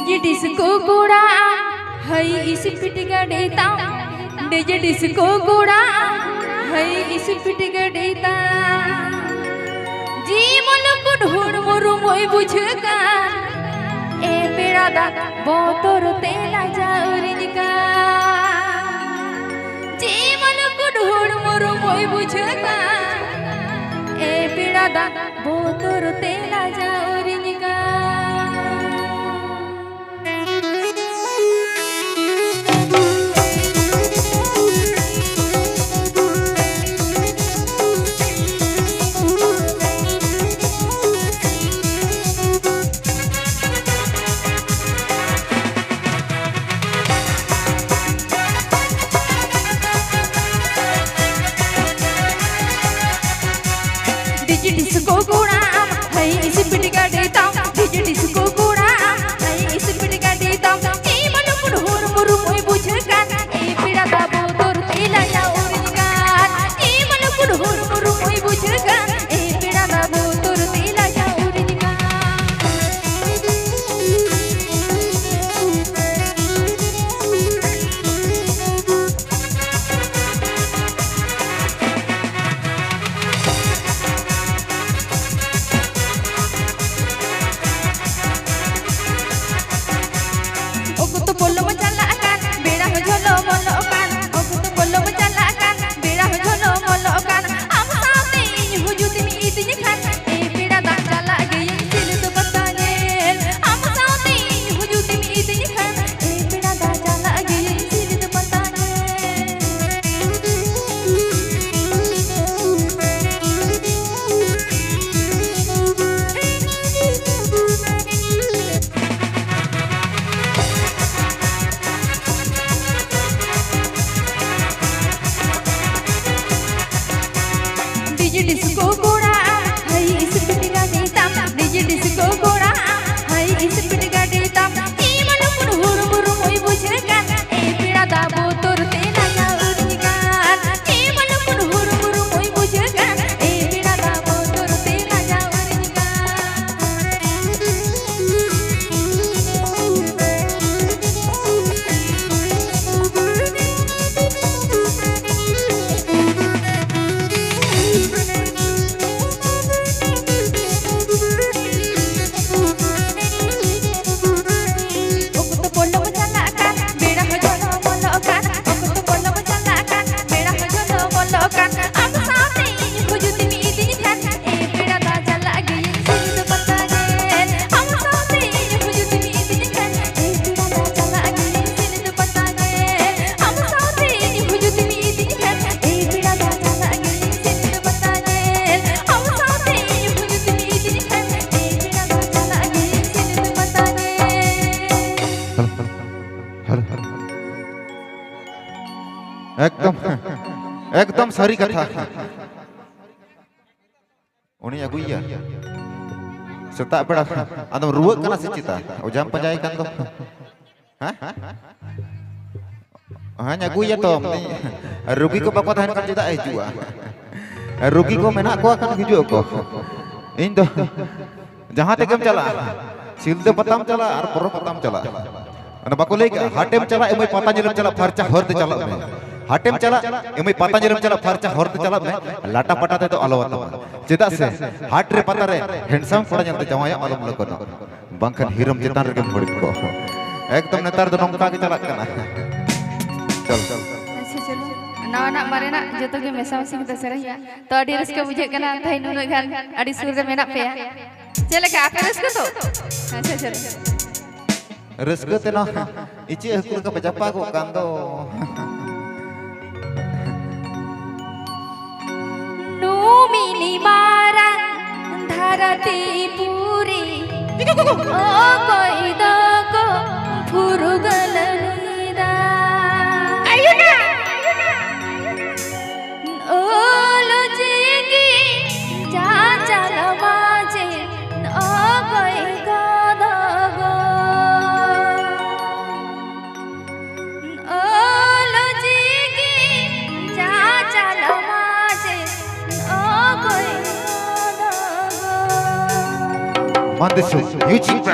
DJ disco गोड़ा हई इस पिटिका डेता डीजे डिस्को गोड़ा हई इस पिटिका डेता जीवन को ढूंढ मोरू मोई बुझका ए बेड़ा दा बोतोर तेला जाउरिका जीवन को ढूंढ मोरू मोई बुझका ए बेड़ा दा बोतोर तेला जाउरिका डीजे डिस्को गोड़ा हई इस पिटिका देता डीजे डिस्को गोड़ा हई इस पिटिका देता ए मन को ढूंढ मोरू मोई बुझका ए पीड़ा दा बोतोर तेला जाउरिका ए मन को ढूंढ मोरू मोई बुझका ए पीड़ा दा बोतोर तेला जाउरिका डीजे डिस्को गोड़ा हई इस पिटिका देता डीजे डिस्को गोड़ा हई इस पिटिका देता ए मन को ढूंढ मोरू मोई बुझका ए पीड़ा दा बोतोर तेला जाउरिका ए मन को ढूंढ मोरू मोई बुझका ए पीड़ा दा बोतोर तेला जाउरिका एकदम एकदम सारी कथा उन्हें अगुइया सेता बेड़ा आदम रुवक कना से चिता ओजाम पंजाई कान दो हां हां अगुइया तो रोगी को बाको तहन कान चिता हिजुआ रोगी को मेना को कान हिजुओ को इन दो जहां तेगम चला सिलदे पताम चला और परो पताम चला अन बाको लेक हाटेम चला एमय पता जलम चला फरचा हरते चला में हाटेम चला एमय पता जलम चला फरचा हरते चला में लाटा पटाते तो आलोवत चेदा से हाट रे पता रे हैंडसम कोड़ा जलते जवाया आलम लकोना बांखन हिरम चेतान रे के भड़ी को एकदम नेतार दो नंका के चला कना चल अच्छा चलो ना ना मारे ना जतो के मेसा मसी के सरहिया तो अडी रस्के बुझे कना थै नुन गान अडी सुर रे मेना पेया चले का आपे रस्के तो अच्छा चलो रस्के ते ना इचे हकुल का बजपा को कांदो नो मिली मारा धरती पूरी ओ कोई दो को फुरुगल नीरा आयुना ओ लुचगी जा चल माजे ओ कोई को दगो ओ लुचगी जा चल माजे ओ कोई को दगो Mandeshu, YouTube.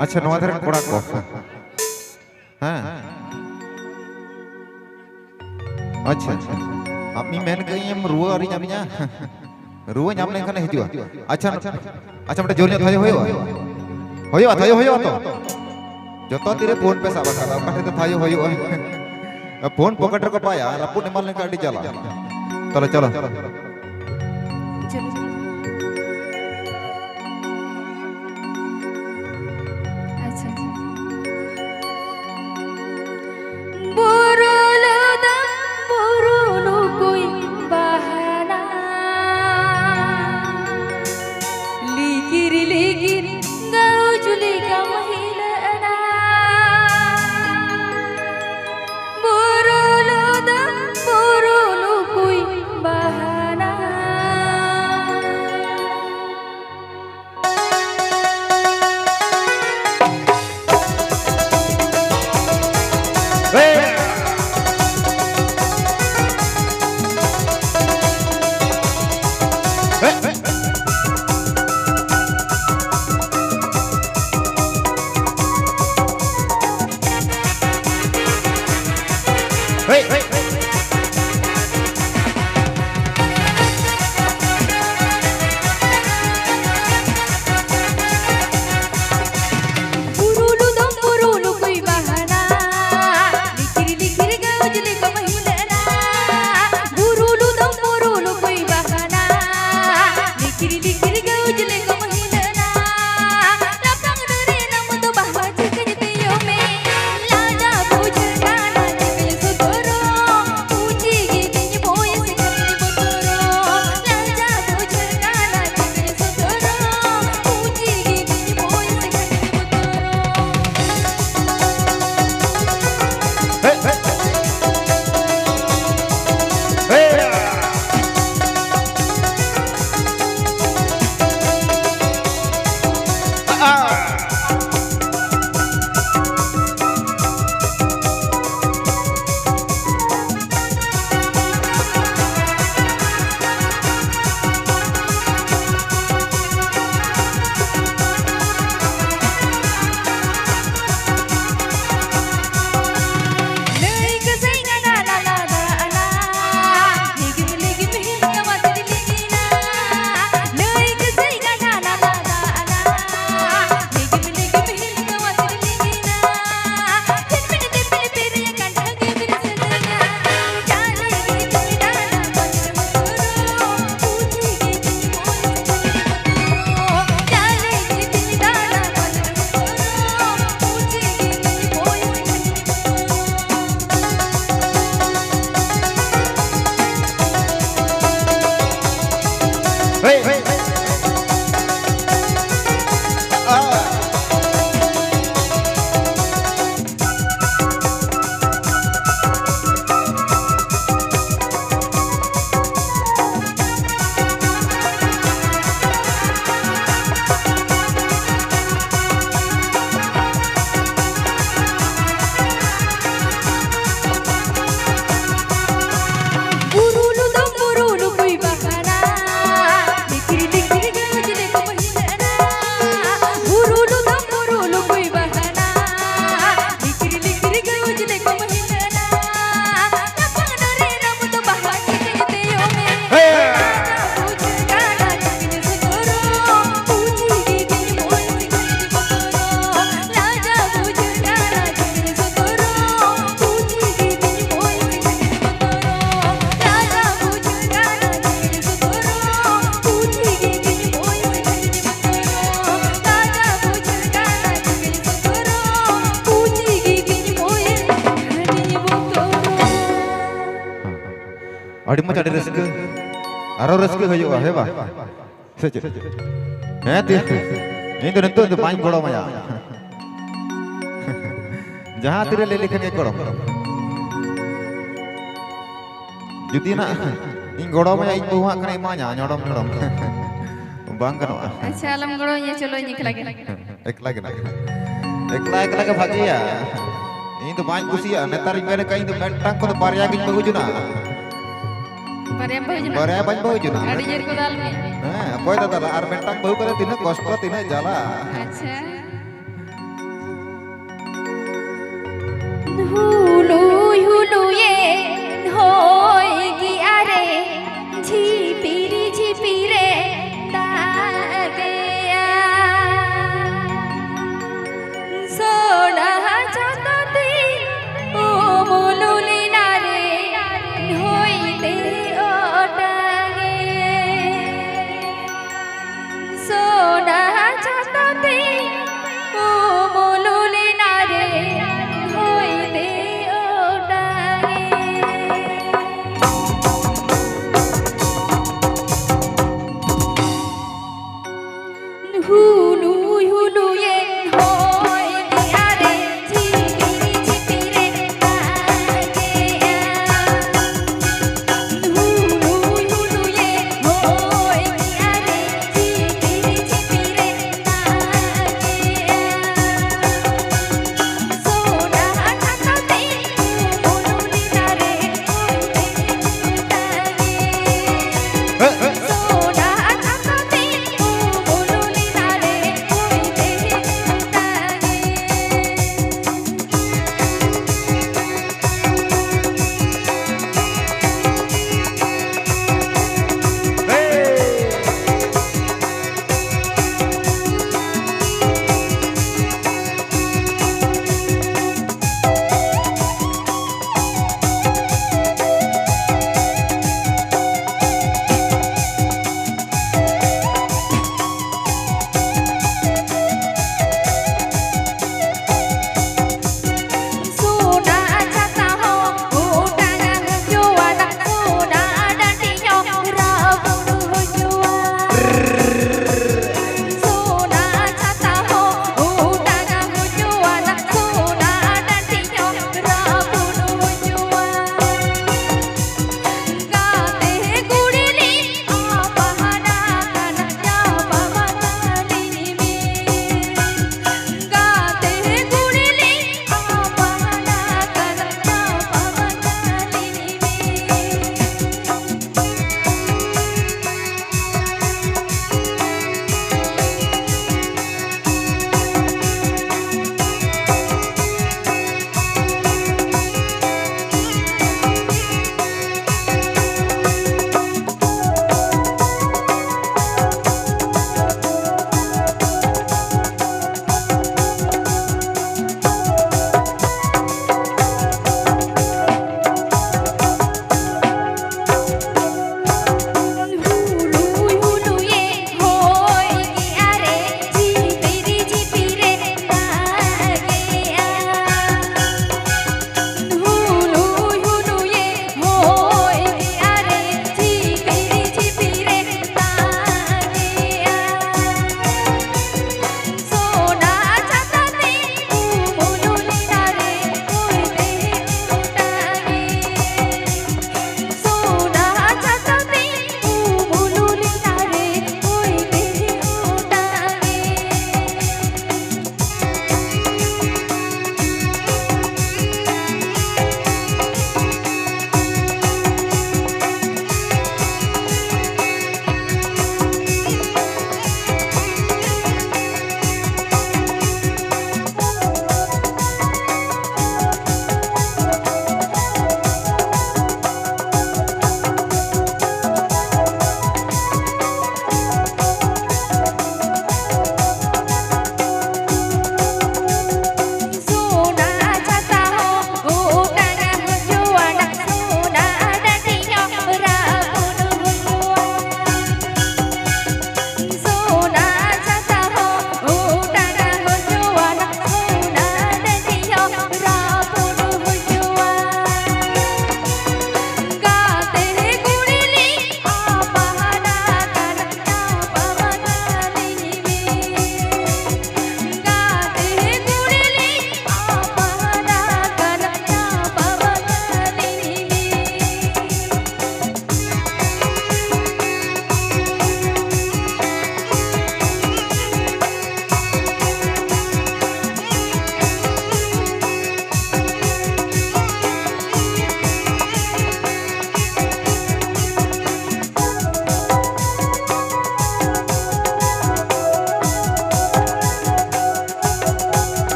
अच्छा नवा धरन कोड़ा को हां अच्छा अपनी मेन गई हम रुआ आरी नामिया रुआ नाम लेन खाने हिजुआ अच्छा अच्छा मटे जोरnya थायो होयो तो जतो तिरे फोन पे साबा करा काटे तो थायो होयो फोन पॉकेट रे को पाया रपुन एमाल लेन काडी चला चलो Adik macam ada rezeki, arah rezeki hayu ah, bang. Sejak, tiap, ini tu nentu tu paling kolam aja. Jahat tidak lelekan ke kolam. Jadi nak, ini kolam aja ini buah kena imanya, nyorom. Bang kan? अच्छा आलम गड़ो ये चलो ये लगे एक लगे भागी या ini tu banyak kusia netar ini kain tu mentang kau tu parya gini bagus juga parya banyak bagus juga ada jadi kau dalam ni apa itu tala ar mentang bagus kalau tina kos kau tina jala अच्छा হুলুই হুলুয়ে হই গিয়ারে ঝিপিরি ঝিপিরে দাগেয়া সোনা চাঁদতে ও মলুলি নারে হইতে ওটাগে সোনা চাঁদতে ও মলুলি নারে হইতে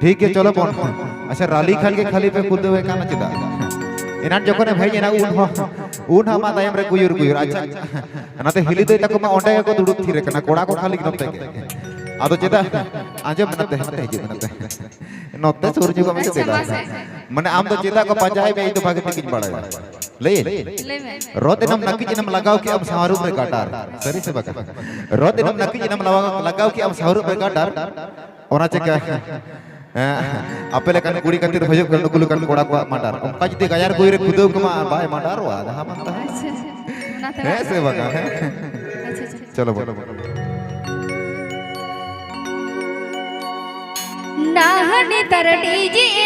ठीक है चलो बोन अच्छा राली खाल के खाली पे कूद हुए काना चिदा इनान जखने भाई जना उन मा दायम रे गुयुर गुयुर अच्छा नाते हिली दे तको मा ओंडे को दुडुक थिरे कना कोड़ा को खाली नते के आदो चिदा आजे मनते हिजे मनते नते सूरज को में चिदा माने आम तो चिदा को पंजाय में तो भागे किन बड़ा ले रोत नम नकी जिनम लगाओ कि अब सारू रे काटार सरी से बका रोत नम नकी जिनम लगाओ कि अब सारू रे काटार ओना चेका आपे लेकन कुड़ी कतिर भजो करन कुलु करन कोड़ा को मांडार उनका जदी गायार कोई रे खुदो कमा बाय मांडार वा दा मनता है से बका चलो बोलो नाहनी तरडी जी